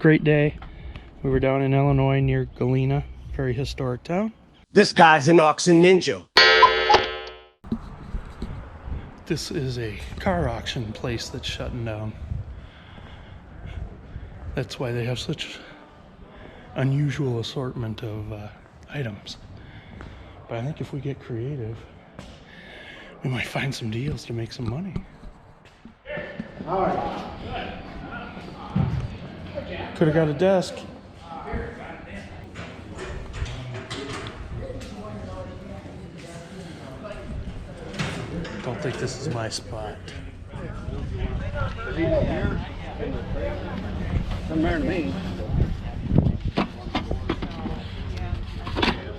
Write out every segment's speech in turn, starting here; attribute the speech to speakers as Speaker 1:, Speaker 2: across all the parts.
Speaker 1: Great day. We were down in Illinois near Galena, very historic town.
Speaker 2: This guy's an auction ninja.
Speaker 1: This is a car auction place that's shutting down. That's why they have such unusual assortment of items. But I think if we get creative, we might find some deals to make some money.
Speaker 2: All right.
Speaker 1: Could have got a desk. Don't think this is my spot.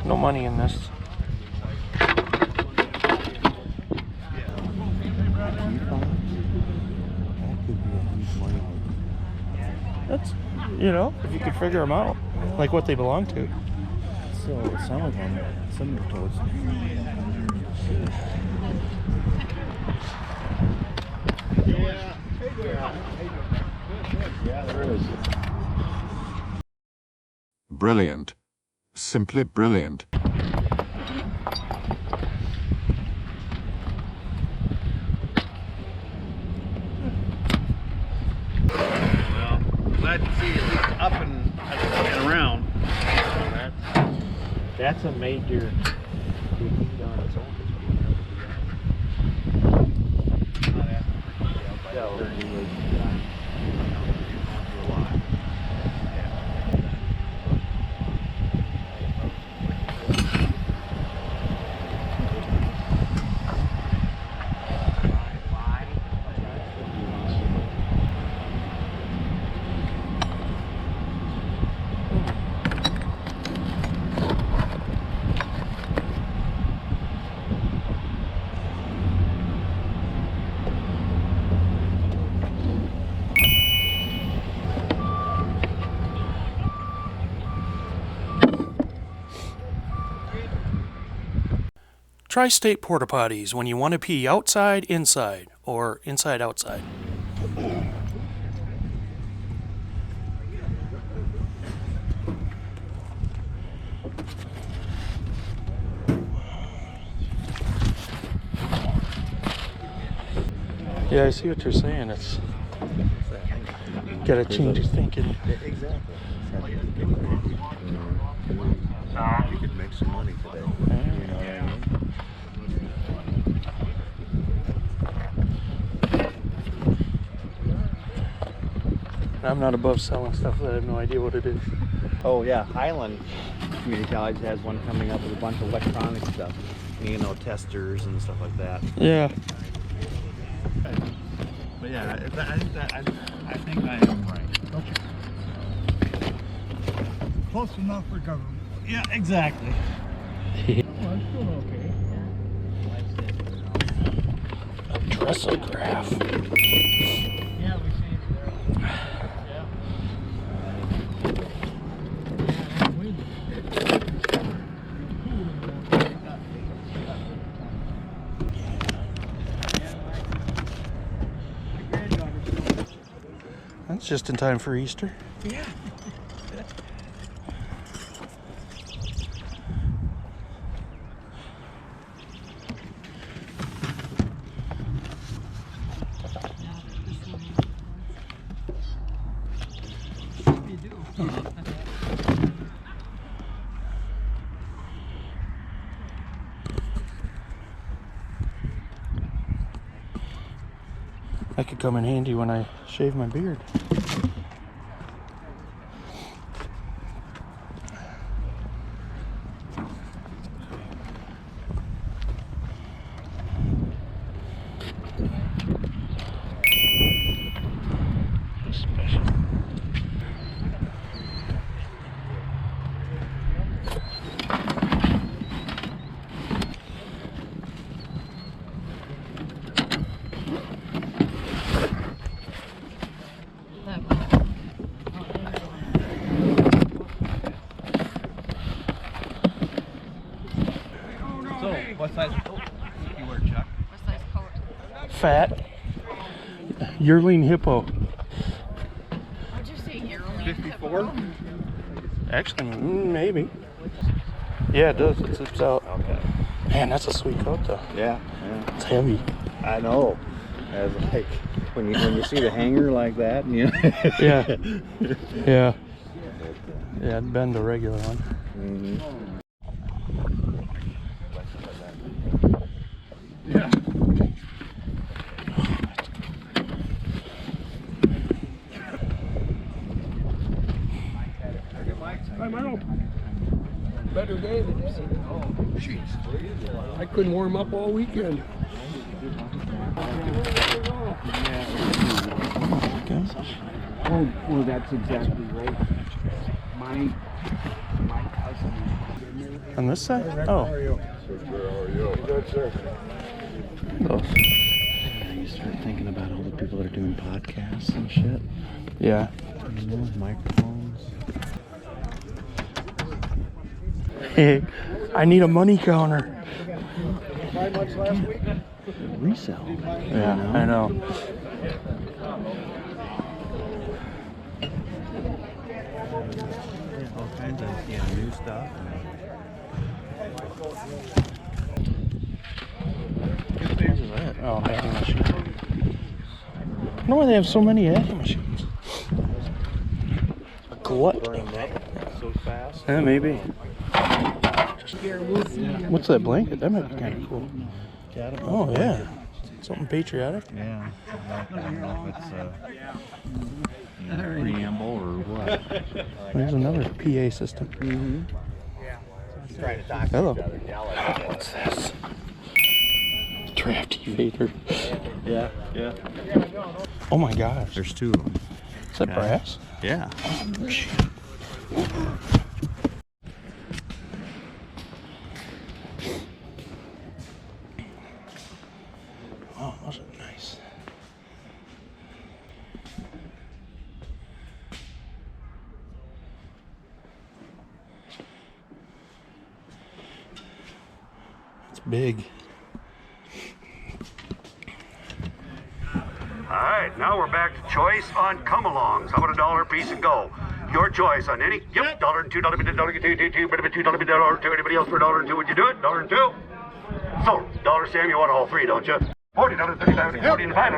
Speaker 1: No money in this. That's, you know, if you could figure them out, like what they belong to.
Speaker 3: So some of them, some of those. Yeah, there is.
Speaker 4: Brilliant. Simply brilliant.
Speaker 3: Well, glad to see it up and around. That's a major defeat on its own.
Speaker 1: Tri-state porta potties when you want to pee outside, inside, or inside, outside. Yeah, I see what you're saying. It's gotta change your thinking.
Speaker 3: Exactly. You could make some money today. You know what I mean?
Speaker 1: I'm not above selling stuff that I have no idea what it is.
Speaker 3: Oh yeah, Highland Community College has one coming up with a bunch of electronic stuff. You know, testers and stuff like that.
Speaker 1: Yeah.
Speaker 3: But yeah, I think I am right.
Speaker 5: Okay. Close enough for government.
Speaker 3: Yeah, exactly.
Speaker 5: Well, I'm still okay.
Speaker 1: Dressograph.
Speaker 5: Yeah, we see it there. Yeah.
Speaker 1: That's just in time for Easter.
Speaker 5: Yeah.
Speaker 1: That could come in handy when I shave my beard. Special.
Speaker 3: So, what size coat you wear, Chuck?
Speaker 6: What size coat?
Speaker 1: Fat. Yearling hippo.
Speaker 6: What'd you say, yearling?
Speaker 3: 54?
Speaker 1: Actually, maybe. Yeah, it does. It zips out.
Speaker 3: Okay.
Speaker 1: Man, that's a sweet coat, though.
Speaker 3: Yeah,
Speaker 1: It's heavy.
Speaker 3: I know. As like when you see the hanger like that, you know.
Speaker 1: Yeah. Yeah. Yeah, I'd bend a regular one.
Speaker 5: Yeah. Hi, Milo. Better day than this. Oh, jeez. I couldn't warm up all weekend.
Speaker 6: Oh, well, that's exactly right. My cousin.
Speaker 1: On this side? Oh. Those.
Speaker 3: You start thinking about all the people that are doing podcasts and shit.
Speaker 1: Yeah.
Speaker 3: You know, microphones.
Speaker 1: Hey, I need a money counter.
Speaker 3: Resell.
Speaker 1: Yeah, I know.
Speaker 3: All kinds of new stuff.
Speaker 1: Oh, adding machine. I know why they have so many adding machines. A glut.
Speaker 3: So fast.
Speaker 1: Yeah, maybe. What's that blanket? That might be kind of cool. Oh, yeah. Something patriotic.
Speaker 3: Yeah. I don't know if it's a preamble or what.
Speaker 1: There's another PA system. Hello. What's this? Draft evader.
Speaker 3: Yeah, yeah.
Speaker 1: Oh my gosh.
Speaker 3: There's two of them.
Speaker 1: Is that brass?
Speaker 3: Yeah.
Speaker 1: Oh, those are nice. It's big.
Speaker 7: All right, now we're back to choice on come-alongs. How about $1 a piece and go? Your choice on any. Yep, $1 and $2, $2, $2, $2. Anybody else for $1 and $2? Would you do it? $1 and $2. So, $1, Sam, you want all three, don't you? $40, $35, $40, and $5,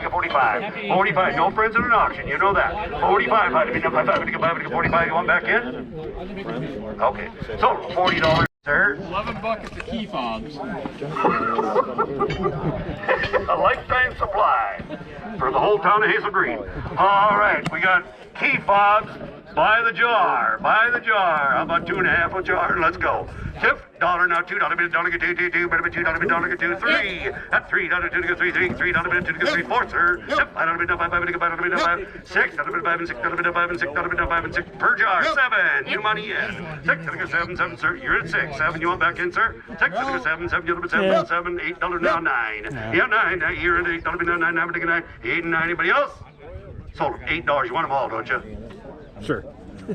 Speaker 7: $45. 45. No friends in an auction, you know that. 45, $45. You want back in? Okay. So, $40. Sir?
Speaker 5: $11 at key fobs.
Speaker 7: A lifetime supply for the whole town of Hazel Green. All right, we got key fobs by the jar. By the jar. How about 2.5 a jar? Let's go. Tip. $1 now, $2, $2, get $2, $2, get 2, 3. At $3, $2, get 3, $3, $2, get 3, 4, sir. Tip. $5, $5, $5, $6, $5, $6, $5, and 6 per jar. 7. New money in. 6, $7, sir. You're at 6. 7. You want back in, sir? 6, $7, 7, you're at 7, $8 now, 9. Yeah, 9. You're at $8, $9, 9, 8 and 9. Anybody else? Sold them. $8. You want them all, don't you?
Speaker 3: Sure.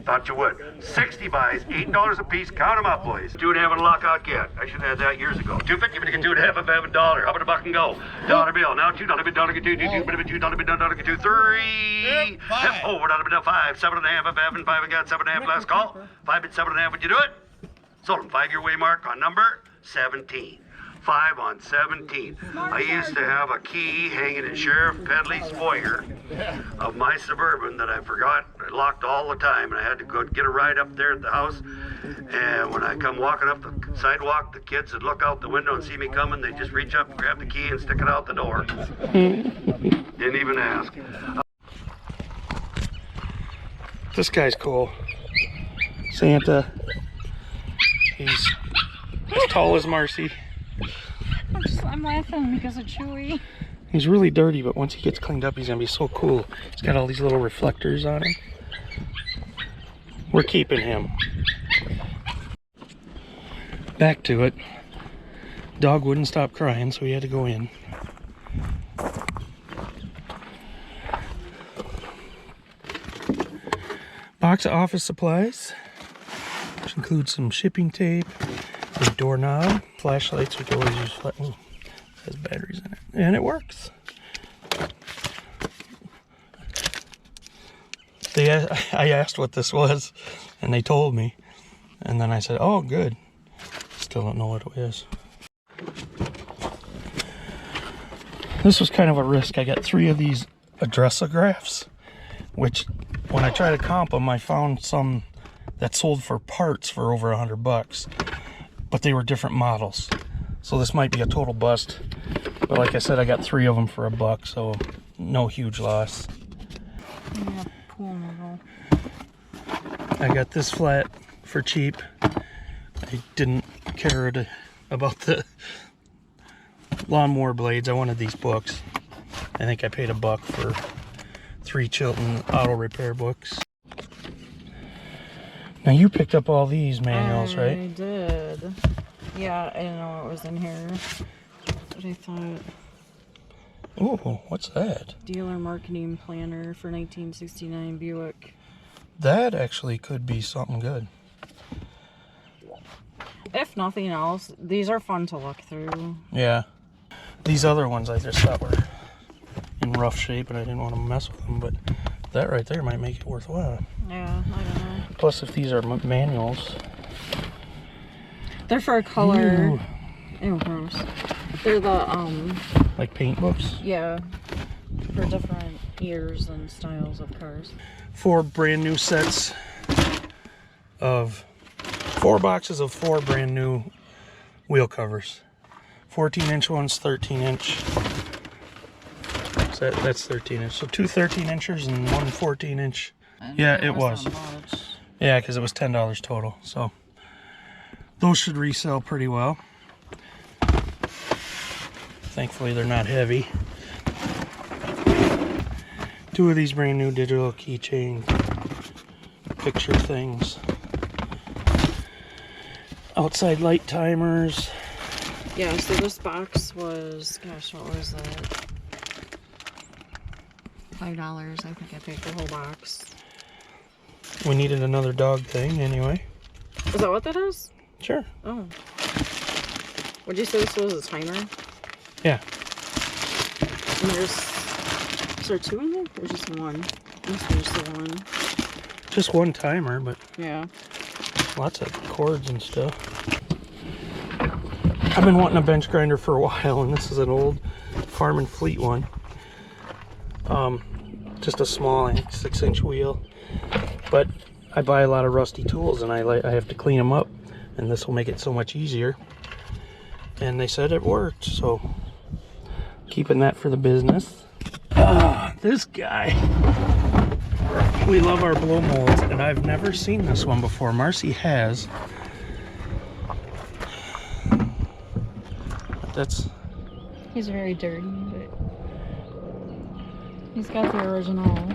Speaker 7: Thought you would. 60 buys, $8 a piece. Count them up, boys. 2.5 on a lockout yet. I should have had that years ago. 250, but you get 2.5 if I have $1. How about a buck and go? $1 bill. Now $2, get 2, $2, get 2, 3. $4, 5, 7.5 if I haven't 5 and got 7.5 last call. 5 and 7.5, would you do it? Sold them. 5-year waymark on number 17. 5 on 17. I used to have a key hanging in Sheriff Pedley's foyer of my Suburban that I forgot. I locked all the time, and I had to go get a ride up there at the house. And when I come walking up the sidewalk, the kids would look out the window and see me coming. They'd just reach up and grab the key and stick it out the door. Didn't even ask.
Speaker 1: This guy's cool. Santa. He's as tall as Marcy.
Speaker 8: I'm laughing because of Chewy.
Speaker 1: He's really dirty, but once he gets cleaned up, he's gonna be so cool. He's got all these little reflectors on him. We're keeping him. Back to it. Dog wouldn't stop crying, so he had to go in. Box of office supplies, which includes some shipping tape, a doorknob, flashlights. We can always use it has batteries in it, and it works. They I asked what this was, and they told me. And then I said, oh, good. Still don't know what it is. This was kind of a risk. I got 3 of these addressagraphs, which when I tried to comp them, I found some that sold for parts for over $100, but they were different models. So this might be a total bust. But like I said, I got 3 of them for $1, so no huge loss.
Speaker 8: Yeah, pool noodle.
Speaker 1: I got this flat for cheap. I didn't care about the lawnmower blades. I wanted these books. I think I paid $1 for 3 Chilton auto repair books. Now you picked up all these manuals, right?
Speaker 8: I did. Yeah, I didn't know what was in here. But I thought...
Speaker 1: Ooh, what's that?
Speaker 8: Dealer Marketing Planner for 1969 Buick.
Speaker 1: That actually could be something good.
Speaker 8: If nothing else, these are fun to look through.
Speaker 1: Yeah. These other ones I just thought were in rough shape and I didn't want to mess with them, but that right there might make it worthwhile.
Speaker 8: Yeah, I don't know.
Speaker 1: Plus, if these are manuals.
Speaker 8: They're for a color. Ew, gross. They're the,
Speaker 1: like paint books?
Speaker 8: yeah, for different years and styles of cars.
Speaker 1: 4 brand new sets of 4 boxes of 4 brand new wheel covers. 14-inch ones, 13-inch. So that's 13-inch. So 2 13-inchers and 1 14-inch. Yeah, it was. Yeah, because it was $10 total. So those should resell pretty well. Thankfully, they're not heavy. 2 of these brand new digital keychain picture things. Outside light timers.
Speaker 8: Yeah, so this box was, gosh, what was that? $5. I think I paid the whole box.
Speaker 1: We needed another dog thing anyway.
Speaker 8: Is that what that is?
Speaker 1: Sure.
Speaker 8: Oh. Would you say this was a timer?
Speaker 1: Yeah.
Speaker 8: And is there 2 in there? Or just 1? Must be just the 1.
Speaker 1: Just 1 timer, but
Speaker 8: Yeah.
Speaker 1: lots of cords and stuff. I've been wanting a bench grinder for a while, and this is an old Farm and Fleet one. Just a small 6-inch wheel. But I buy a lot of rusty tools, and I have to clean them up, and this will make it so much easier. And they said it worked, so keeping that for the business. This guy. We love our blow molds, and I've never seen this one before. Marcy has. That's...
Speaker 8: He's very dirty, but he's got the original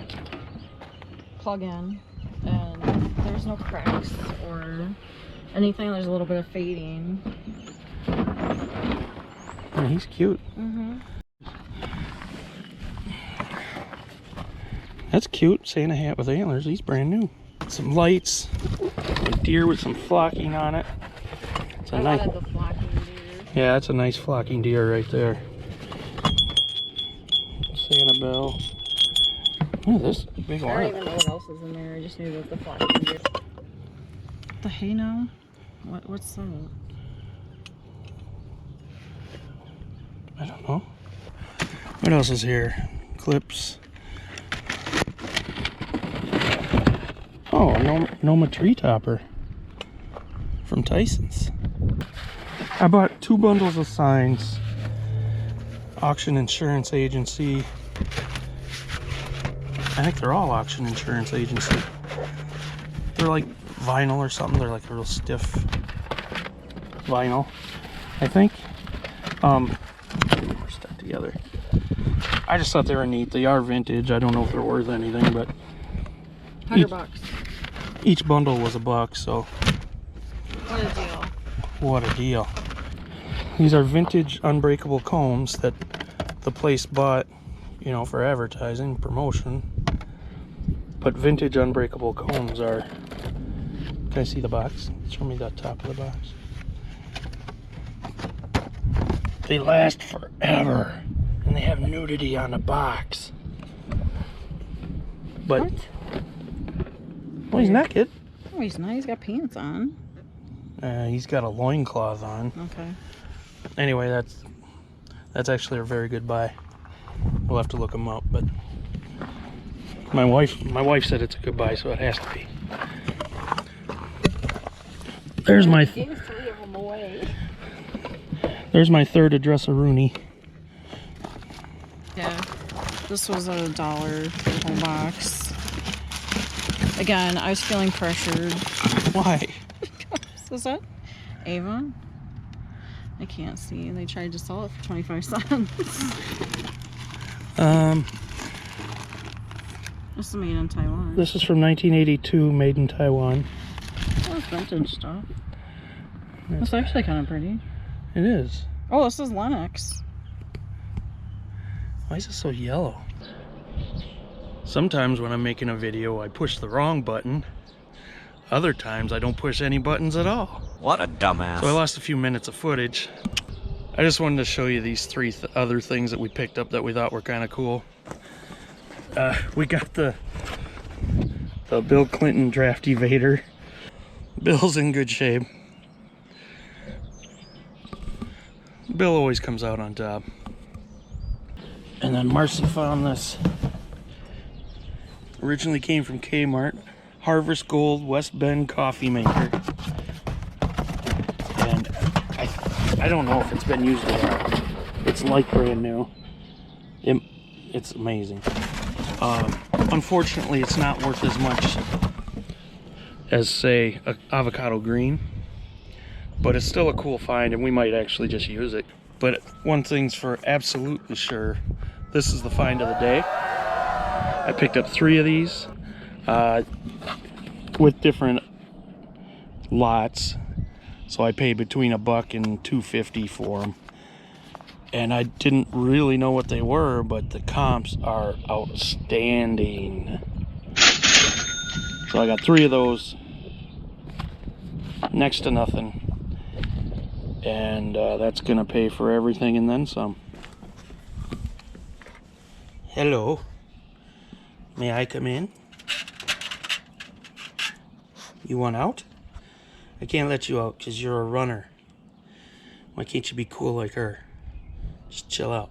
Speaker 8: plug-in, and there's no cracks or anything. There's a little bit of fading.
Speaker 1: Yeah, he's cute.
Speaker 8: Mm-hmm.
Speaker 1: That's cute. Santa hat with antlers. He's brand new. Some lights. A deer with some flocking on it. It's a nice.
Speaker 8: The flocking deer.
Speaker 1: Yeah, that's a nice flocking deer right there. Santa bell. Look at this big
Speaker 8: I
Speaker 1: one.
Speaker 8: don't even know what else is in there. I just knew that the flocking deer. The hay now? What's that?
Speaker 1: I don't know. What else is here? Clips. Oh, a Noma tree topper from Tyson's. I bought 2 bundles of signs. Auction Insurance Agency. I think they're all Auction Insurance Agency. They're like vinyl or something. They're like a real stiff vinyl, I think. We're stuck together. I just thought they were neat. They are vintage. I don't know if they're worth anything, but
Speaker 8: $100.
Speaker 1: Each bundle was $1, so
Speaker 8: What a deal.
Speaker 1: what a deal. These are vintage unbreakable combs that the place bought, you know, for advertising, promotion. But vintage unbreakable combs are... Can I see the box? Show me the top of the box. They last forever. And they have nudity on the box. But
Speaker 8: What?
Speaker 1: Well, he's naked.
Speaker 8: Oh, he's nice. He's got pants on.
Speaker 1: He's got a loincloth on.
Speaker 8: Okay.
Speaker 1: Anyway, that's actually a very good buy. We'll have to look him up, but my wife said it's a good buy, so it has to be. There's my
Speaker 8: Gave 3 of them away.
Speaker 1: there's my third address-a-rooney.
Speaker 8: Yeah, this was $1 for the whole box. Again, I was feeling pressured.
Speaker 1: Why?
Speaker 8: Was that Avon? I can't see. They tried to sell it for 25 cents. This is made in Taiwan.
Speaker 1: This is from 1982, made in Taiwan.
Speaker 8: Oh, it's vintage stuff. That's actually kind of pretty.
Speaker 1: It is.
Speaker 8: Oh, this is Lennox.
Speaker 1: Why is it so yellow? Sometimes when I'm making a video, I push the wrong button. Other times, I don't push any buttons at all.
Speaker 2: What a dumbass.
Speaker 1: So I lost a few minutes of footage. I just wanted to show you these 3 other things that we picked up that we thought were kind of cool. We got the Bill Clinton draft evader. Bill's in good shape. Bill always comes out on top. And then Marcy found this. Originally came from Kmart. Harvest Gold West Bend coffee maker. And I don't know if it's been used at all. It's like brand new. It's amazing. Unfortunately, it's not worth as much as, say, avocado green. But it's still a cool find, and we might actually just use it. But one thing's for absolutely sure. This is the find of the day. I picked up 3 of these with different lots. So I paid between $1 and $2.50 for them. And I didn't really know what they were, but the comps are outstanding. So I got 3 of those. Next to nothing. And that's gonna pay for everything and then some. Hello. May I come in? You want out? I can't let you out because you're a runner. Why can't you be cool like her? Just chill out.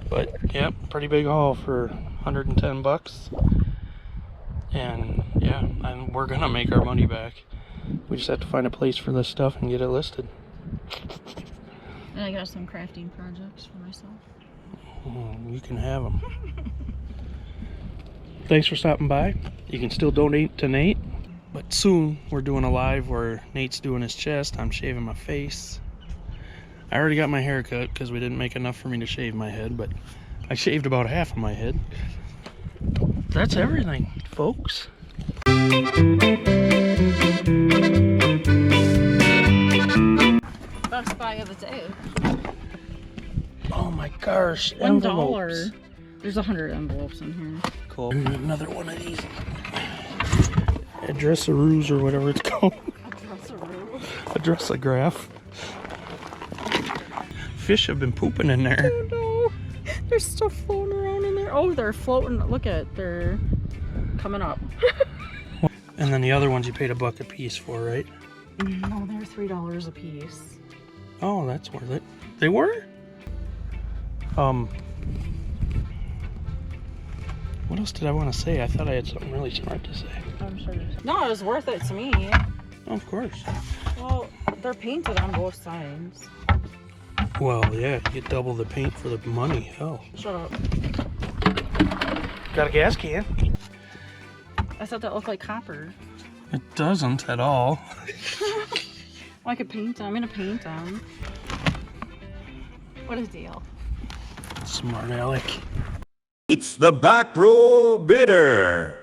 Speaker 1: But, yep, pretty big haul for 110 bucks. And, yeah, and we're gonna make our money back. We just have to find a place for this stuff and get it listed.
Speaker 8: And I got some crafting projects for myself.
Speaker 1: Oh, you can have them. Thanks for stopping by. You can still donate to Nate. But soon, we're doing a live where Nate's doing his chest. I'm shaving my face. I already got my hair cut because we didn't make enough for me to shave my head, but I shaved about half of my head. That's everything, folks.
Speaker 8: Best buy of the day.
Speaker 1: Oh my gosh,
Speaker 8: $1.
Speaker 1: envelopes.
Speaker 8: There's 100 envelopes in here.
Speaker 1: Cool. And another one of these. Address-a-roos or whatever it's called. Address-a-graph. Fish have been pooping in there.
Speaker 8: Oh no. There's stuff floating around in there. Oh, they're floating. Look at, they're coming up.
Speaker 1: And then the other ones you paid $1 a piece for, right?
Speaker 8: No, they're $3 a piece.
Speaker 1: Oh, that's worth it. They were? What else did I want to say? I thought I had something really smart to say.
Speaker 8: I'm sure. No, it was worth it to me.
Speaker 1: Oh, of course.
Speaker 8: Well, they're painted on both sides.
Speaker 1: Well, yeah, you get double the paint for the money. Hell.
Speaker 8: Shut up.
Speaker 1: Got a gas can.
Speaker 8: I thought that looked like copper.
Speaker 1: It doesn't at all.
Speaker 8: Well, I could paint them. I'm gonna paint them. What a deal.
Speaker 1: Smart aleck.
Speaker 2: It's the back row bidder.